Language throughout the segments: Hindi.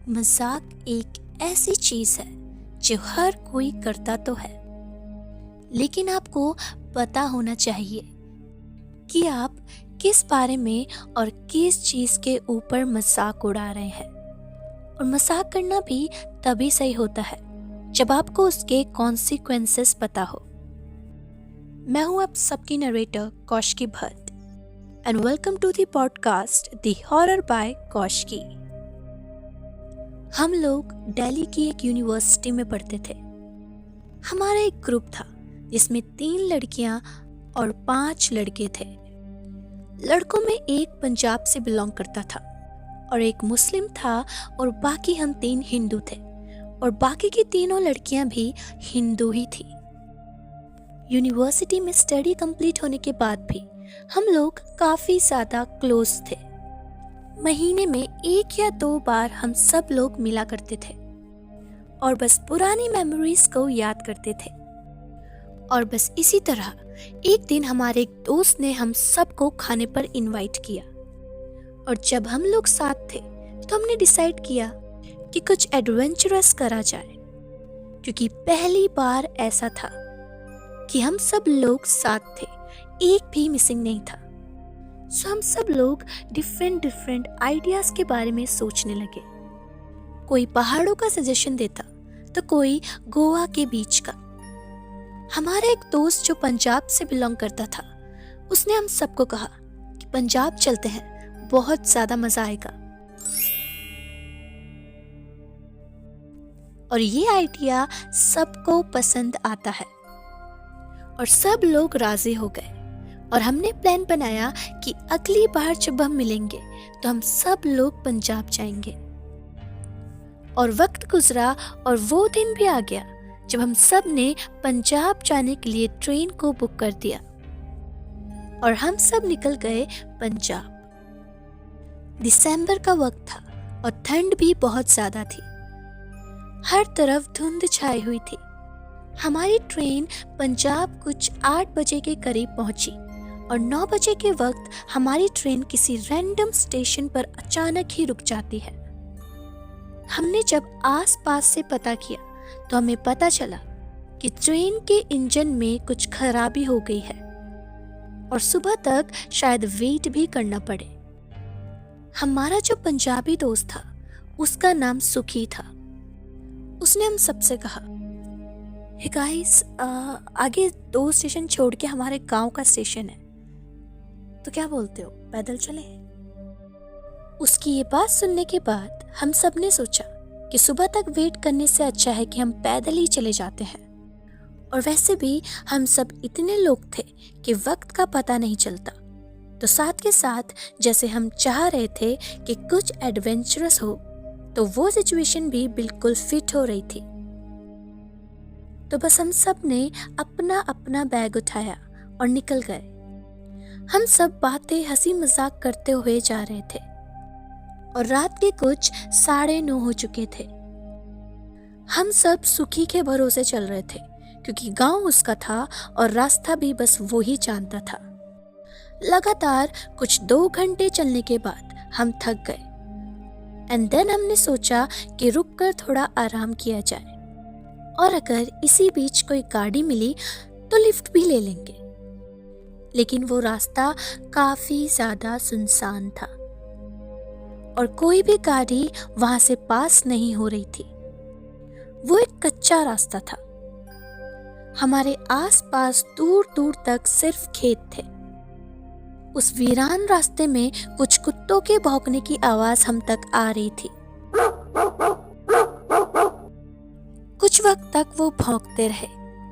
मजाक एक ऐसी चीज है जो हर कोई करता तो है, लेकिन आपको पता होना चाहिए कि आप किस बारे में और किस चीज के ऊपर मजाक उड़ा रहे हैं। और मजाक करना भी तभी सही होता है जब आपको उसके कॉन्सिक्वेंसेस पता हो। मैं हूं आप सबकी narrator Kaushiki Bhatt and welcome to the podcast the horror by Kaushiki. हम लोग दिल्ली की एक यूनिवर्सिटी में पढ़ते थे। हमारा एक ग्रुप था जिसमें 3 लड़कियां और 5 लड़के थे। लड़कों में एक पंजाब से बिलोंग करता था और एक मुस्लिम था और बाकी हम 3 हिंदू थे और बाकी की तीनों लड़कियां भी हिंदू ही थी। यूनिवर्सिटी में स्टडी कंप्लीट होने के बाद भी हम लोग काफी ज्यादा क्लोज थे। महीने में 1 या 2 बार हम सब लोग मिला करते थे और बस पुरानी मेमोरीज को याद करते थे। और बस इसी तरह एक दिन हमारे एक दोस्त ने हम सबको खाने पर इनवाइट किया और जब हम लोग साथ थे तो हमने डिसाइड किया कि कुछ एडवेंचरस करा जाए, क्योंकि पहली बार ऐसा था कि हम सब लोग साथ थे, एक भी मिसिंग नहीं था। सो हम सब लोग डिफरेंट आइडियाज के बारे में सोचने लगे। कोई पहाड़ों का सजेशन देता तो कोई गोवा के बीच का। हमारा एक दोस्त जो पंजाब से बिलोंग करता था, उसने हम सबको कहा कि पंजाब चलते हैं, बहुत ज्यादा मजा आएगा। और ये आइडिया सबको पसंद आता है और सब लोग राजी हो गए। और हमने प्लान बनाया कि अगली बार जब हम मिलेंगे तो हम सब लोग पंजाब जाएंगे। और वक्त गुजरा और वो दिन भी आ गया जब हम सब ने पंजाब जाने के लिए ट्रेन को बुक कर दिया और हम सब निकल गए पंजाब। दिसंबर का वक्त था और ठंड भी बहुत ज्यादा थी। हर तरफ धुंध छाई हुई थी। हमारी ट्रेन पंजाब कुछ 8 बजे के करीब पहुंची और 9 बजे के वक्त हमारी ट्रेन किसी रैंडम स्टेशन पर अचानक ही रुक जाती है। हमने जब आस-पास से पता किया तो हमें पता चला कि ट्रेन के इंजन में कुछ खराबी हो गई है और सुबह तक शायद वेट भी करना पड़े। हमारा जो पंजाबी दोस्त था उसका नाम सुखी था। उसने हम सबसे कहा, हे गाइस, आगे 2 स्टेशन छोड़ के हमारे गांव का स्टेशन है, तो क्या बोलते हो, पैदल चले? उसकी ये बात सुनने के बाद हम सब ने सोचा कि सुबह तक वेट करने से अच्छा है कि हम पैदल ही चले जाते हैं। और वैसे भी हम सब इतने लोग थे कि वक्त का पता नहीं चलता, तो साथ के साथ जैसे हम चाह रहे थे कि कुछ एडवेंचरस हो, तो वो सिचुएशन भी बिल्कुल फिट हो रही थी। तो बस हम सब ने अपना अपना बैग उठाया और निकल गए। हम सब बातें हंसी मजाक करते हुए जा रहे थे और रात के कुछ 9:30 हो चुके थे। हम सब सुखी के भरोसे चल रहे थे, क्योंकि गांव उसका था और रास्ता भी बस वो ही जानता था। लगातार कुछ 2 घंटे चलने के बाद हम थक गए एंड देन हमने सोचा कि रुककर थोड़ा आराम किया जाए और अगर इसी बीच कोई गाड़ी मिली तो लिफ्ट भी ले लेंगे। लेकिन वो रास्ता काफी ज्यादा सुनसान था और कोई भी गाड़ी वहां से पास नहीं हो रही थी। वो एक कच्चा रास्ता था। हमारे आसपास दूर दूर तक सिर्फ खेत थे। उस वीरान रास्ते में कुछ कुत्तों के भौंकने की आवाज हम तक आ रही थी। कुछ वक्त तक वो भौंकते रहे,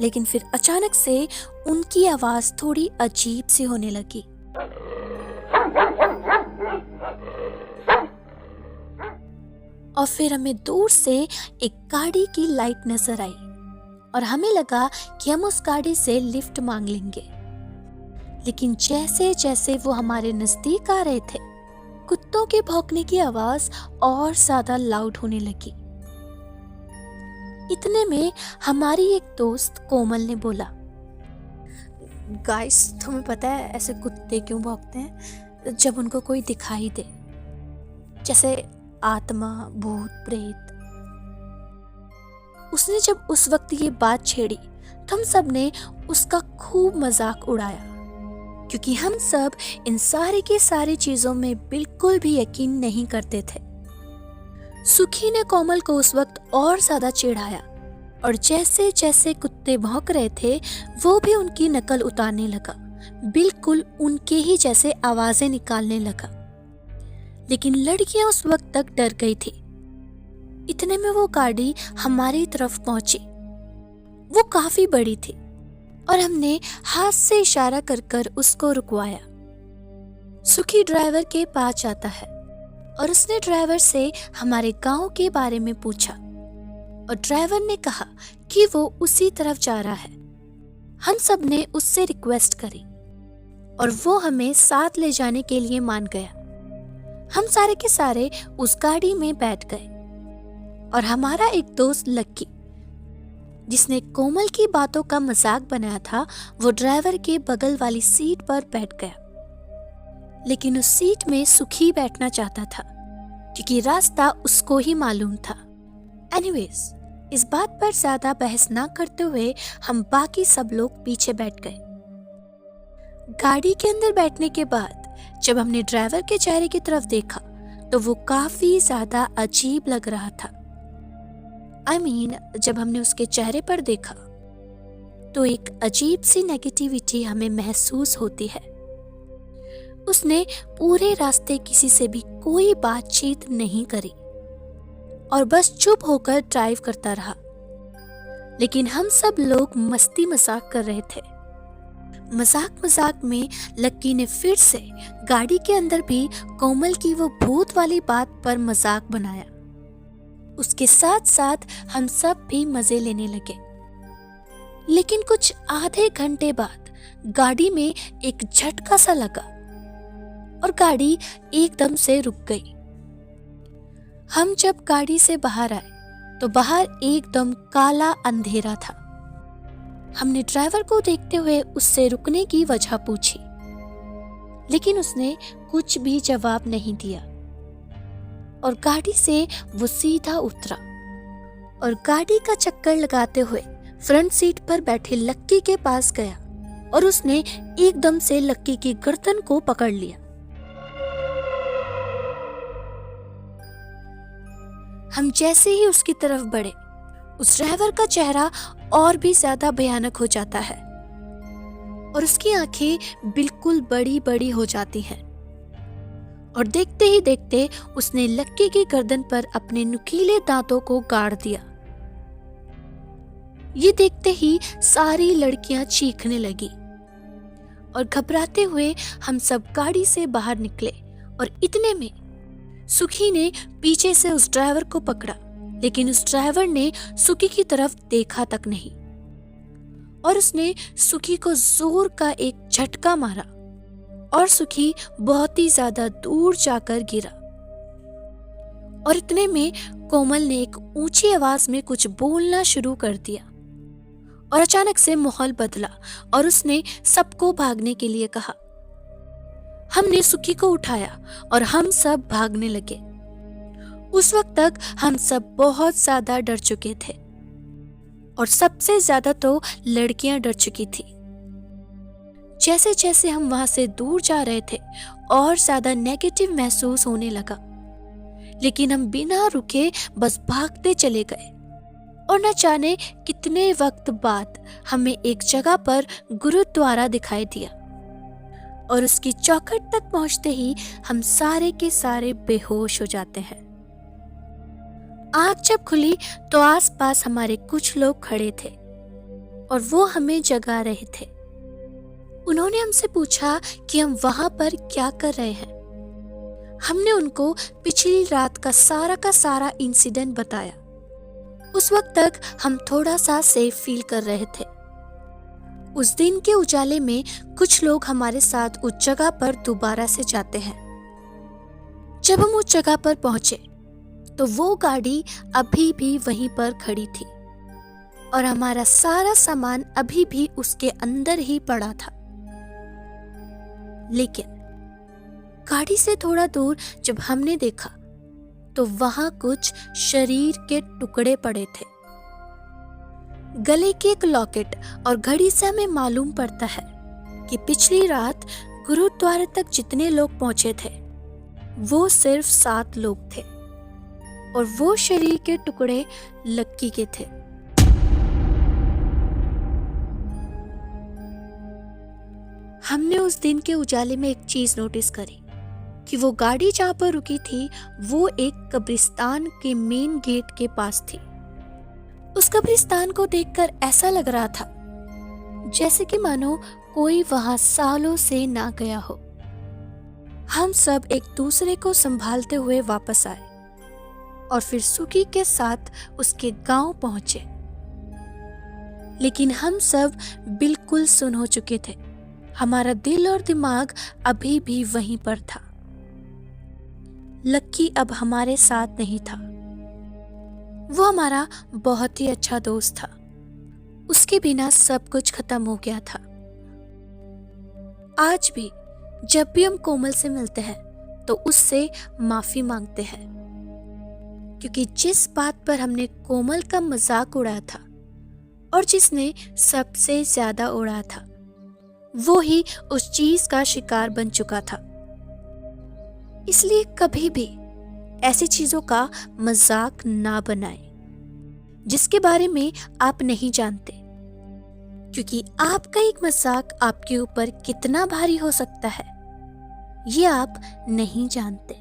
लेकिन फिर अचानक से उनकी आवाज थोड़ी अजीब सी होने लगी। और फिर हमें दूर से एक गाड़ी की लाइट नजर आई और हमें लगा कि हम उस गाड़ी से लिफ्ट मांग लेंगे। लेकिन जैसे जैसे वो हमारे नजदीक आ रहे थे, कुत्तों के भौंकने की आवाज और ज्यादा लाउड होने लगी। इतने में हमारी एक दोस्त कोमल ने बोला, गाइस, तुम्हें पता है ऐसे कुत्ते क्यों भौंकते हैं? जब उनको कोई दिखाई दे, जैसे आत्मा, भूत, प्रेत। उसने जब उस वक्त ये बात छेड़ी तो हम सब ने उसका खूब मजाक उड़ाया, क्योंकि हम सब इन सारी की सारी चीजों में बिल्कुल भी यकीन नहीं करते थे। सुखी ने कोमल को उस वक्त और ज्यादा चिढ़ाया और जैसे जैसे कुत्ते भौंक रहे थे वो भी उनकी नकल उतारने लगा, बिल्कुल उनके ही जैसे आवाजें निकालने लगा। लेकिन लड़कियां उस वक्त तक डर गई थी। इतने में वो गाड़ी हमारी तरफ पहुंची। वो काफी बड़ी थी और हमने हाथ से इशारा कर कर उसको रुकवाया। सुखी ड्राइवर के पास जाता है और उसने ड्राइवर से हमारे गांव के बारे में पूछा और ड्राइवर ने कहा कि वो उसी तरफ जा रहा है। हम सब ने उससे रिक्वेस्ट करी और वो हमें साथ ले जाने के लिए मान गया। हम सारे के सारे उस गाड़ी में बैठ गए और हमारा एक दोस्त लक्की, जिसने कोमल की बातों का मजाक बनाया था, वो ड्राइवर के बगल वाली सीट पर बैठ गया। लेकिन उस सीट में सुखी बैठना चाहता था क्योंकि रास्ता उसको ही मालूम था। एनीवेज, इस बात पर ज्यादा बहस ना करते हुए हम बाकी सब लोग पीछे बैठ गए। गाड़ी के अंदर बैठने के बाद जब हमने ड्राइवर के चेहरे की तरफ देखा तो वो काफी ज्यादा अजीब लग रहा था। जब हमने उसके चेहरे पर देखा तो एक अजीब सी नेगेटिविटी हमें महसूस होती है। उसने पूरे रास्ते किसी से भी कोई बातचीत नहीं करी और बस चुप होकर ड्राइव करता रहा। लेकिन हम सब लोग मस्ती मजाक कर रहे थे। मजाक मजाक में लक्की ने फिर से गाड़ी के अंदर भी कोमल की वो भूत वाली बात पर मजाक बनाया। उसके साथ साथ हम सब भी मजे लेने लगे। लेकिन कुछ आधे घंटे बाद गाड़ी में एक झटका सा लगा और गाड़ी एकदम से रुक गई। हम जब गाड़ी से बाहर आए तो बाहर एकदम काला अंधेरा था। हमने ड्राइवर को देखते हुए उससे रुकने की वजह पूछी, लेकिन उसने कुछ भी जवाब नहीं दिया और गाड़ी से वो सीधा उतरा और गाड़ी का चक्कर लगाते हुए फ्रंट सीट पर बैठे लक्की के पास गया और उसने एकदम से लक्की की गर्दन को पकड़ लिया। हम जैसे ही उसकी तरफ बढ़े, उस ड्राइवर का चेहरा और भी ज्यादा भयानक हो जाता है और उसकी आंखें बिल्कुल बड़ी बड़ी हो जाती हैं और देखते ही देखते उसने लक्की की गर्दन पर अपने नुकीले दांतों को गाड़ दिया। ये देखते ही सारी लड़कियां चीखने लगी और घबराते हुए हम सब गाड़ी से बाहर निकले और इतने में सुखी ने पीछे से उस ड्राइवर को पकड़ा, लेकिन उस ड्राइवर ने सुखी की तरफ देखा तक नहीं और उसने सुखी को जोर का एक झटका मारा और सुखी बहुत ही ज्यादा दूर जाकर गिरा। और इतने में कोमल ने एक ऊंची आवाज में कुछ बोलना शुरू कर दिया और अचानक से माहौल बदला और उसने सबको भागने के लिए कहा। हमने सुखी को उठाया और हम सब भागने लगे। उस वक्त तक हम सब बहुत ज्यादा डर चुके थे और सबसे ज्यादा तो लड़कियां डर चुकी थी। जैसे जैसे हम वहां से दूर जा रहे थे और ज्यादा नेगेटिव महसूस होने लगा, लेकिन हम बिना रुके बस भागते चले गए और न जाने कितने वक्त बाद हमें एक जगह पर गुरुद्वारा दिखाई दिया और उसकी चौखट तक पहुंचते ही हम सारे के सारे बेहोश हो जाते हैं। आँख जब खुली तो आसपास हमारे कुछ लोग खड़े थे और वो हमें जगा रहे थे। उन्होंने हमसे पूछा कि हम वहां पर क्या कर रहे हैं। हमने उनको पिछली रात का सारा इंसिडेंट बताया। उस वक्त तक हम थोड़ा सा सेफ फील कर रहे थे। उस दिन के उजाले में कुछ लोग हमारे साथ उस जगह पर दोबारा से जाते हैं। जब हम उस जगह पर पहुंचे तो वो गाड़ी अभी भी वहीं पर खड़ी थी और हमारा सारा सामान अभी भी उसके अंदर ही पड़ा था। लेकिन गाड़ी से थोड़ा दूर जब हमने देखा तो वहां कुछ शरीर के टुकड़े पड़े थे। गले की एक लॉकेट और घड़ी से हमें मालूम पड़ता है कि पिछली रात गुरुद्वारे तक जितने लोग पहुंचे थे वो सिर्फ 7 लोग थे और वो शरीर के टुकड़े लक्की के थे। हमने उस दिन के उजाले में एक चीज नोटिस करी कि वो गाड़ी जहां पर रुकी थी वो एक कब्रिस्तान के मेन गेट के पास थी। उस कब्रिस्तान को देखकर ऐसा लग रहा था जैसे कि मानो कोई वहां सालों से ना गया हो। हम सब एक दूसरे को संभालते हुए वापस आए और फिर सुकी के साथ उसके गांव पहुंचे। लेकिन हम सब बिल्कुल सुन हो चुके थे। हमारा दिल और दिमाग अभी भी वहीं पर था। लक्की अब हमारे साथ नहीं था। वो हमारा बहुत ही अच्छा दोस्त था। उसके बिना सब कुछ खत्म हो गया था। आज भी जब भी हम कोमल से मिलते हैं तो उससे माफी मांगते हैं, क्योंकि जिस बात पर हमने कोमल का मजाक उड़ाया था और जिसने सबसे ज्यादा उड़ाया था वो ही उस चीज का शिकार बन चुका था। इसलिए कभी भी ऐसी चीजों का मजाक ना बनाएं जिसके बारे में आप नहीं जानते, क्योंकि आपका एक मजाक आपके ऊपर कितना भारी हो सकता है ये आप नहीं जानते।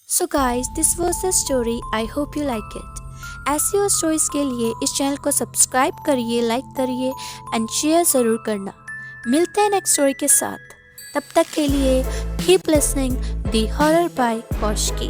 So guys, this was the story. I hope you like it. ऐसी और स्टोरीज के लिए इस चैनल को सब्सक्राइब करिए, लाइक करिए एंड शेयर जरूर करना। मिलते हैं नेक्स्ट स्टोरी के साथ। तब तक के लिए keep listening the horror by Kaushiki.